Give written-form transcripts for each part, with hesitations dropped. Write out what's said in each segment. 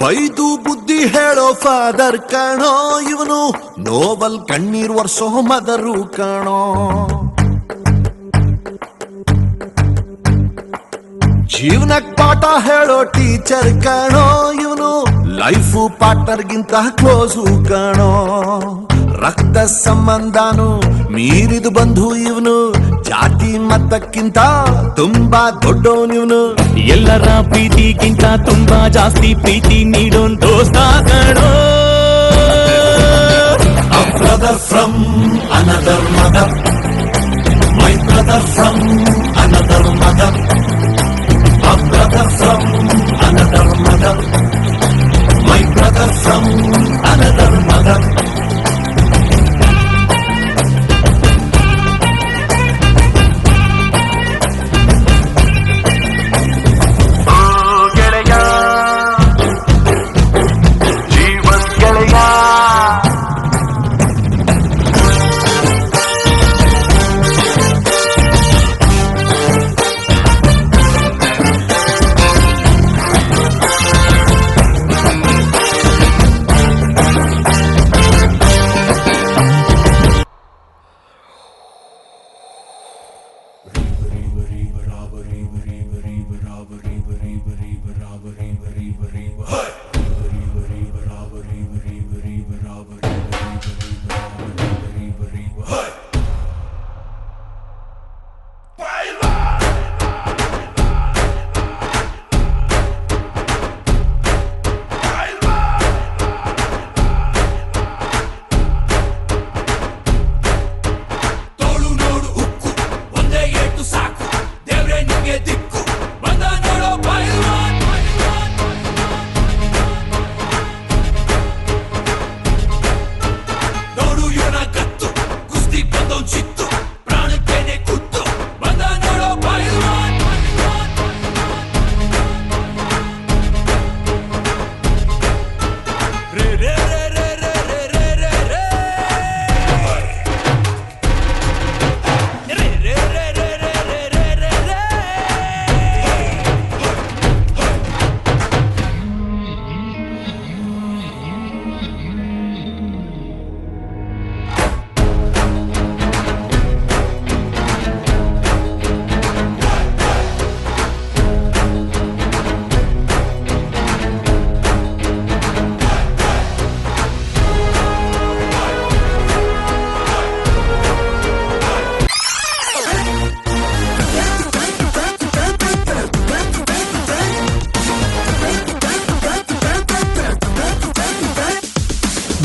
ಬೈದು ಬುದ್ಧಿ ಹೇಳೋ ಫಾದರ್ ಕಾಣೋ ಇವನು, ನೋಬಲ್ ಕಣ್ಣೀರ್ ವರ್ಷೋ ಮದರು ಕಾಣೋ. ಜೀವನಕ್ ಪಾಠ ಹೇಳೋ ಟೀಚರ್ ಕಾಣೋ ಇವನು, ಲೈಫು ಪಾರ್ಟ್ನರ್ಗಿಂತ ಕ್ಲೋಸು ಕಾಣೋ. ರಕ್ತ ಸಂಬಂಧನು ಮೀರಿದು ಬಂಧು ಇವನು, ಜಾತಿ ಮತಕ್ಕಿಂತ ತುಂಬಾ ದೊಡ್ಡವನಿವನು. ಎಲ್ಲರ ಪ್ರೀತಿಗಿಂತ ತುಂಬಾ ಜಾಸ್ತಿ ಪ್ರೀತಿ ನೀಡೋನ್ ದೋಸ್ತ ಕಣೋ. A brother from another mother, my brother from another mother, a brother from another mother, my brother from another mother.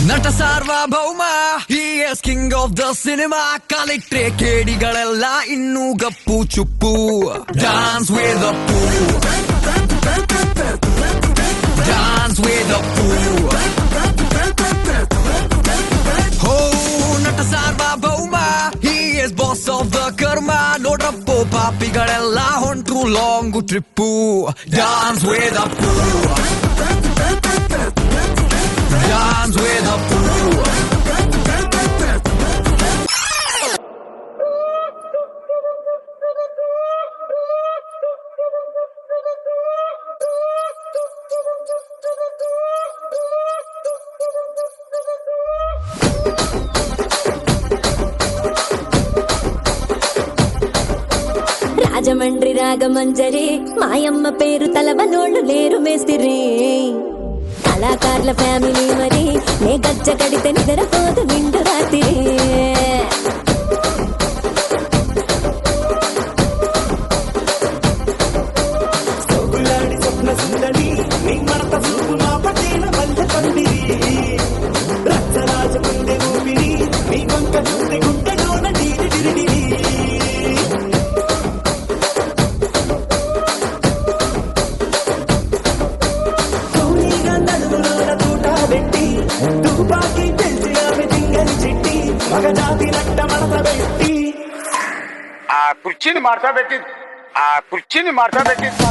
ನಟ ಸಾರ್ವಭೌಮ, he is king of the cinema. ಕಾಲಿಟ್ರೆ ಕೇಡಿಗಳೆಲ್ಲ ಇನ್ನೂ ಗಪ್ಪು ಚುಪ್ಪು. Dance with the fool, dance with the fool. Oh, ನಟ ಸಾರ್ವಭೌಮ, he is boss of the karma. ನೋಡ್ರಪ್ಪೋ ಪಾಪಿಗಳೆಲ್ಲ ಹೊಂಟ್ರು long trip. Dance with the fool, dance with the fool. Rajahmundry Ragamanjari మాయమ్మ పేరు తలవనోళ్ళు లేరు మేస్తిరి. కళాకారుల ఫ్యామిలీ మరి నే గజ్జ కడితే నిద్రపోదు నిండు రాత్రి. ಕುರ್ಚಿನ ಮಾಡ್ಸಬೇಕಿತ್ತು, ಆ ಕುರ್ಚಿನ ಮಾಡ್ಸಬೇಕಿತ್ತು.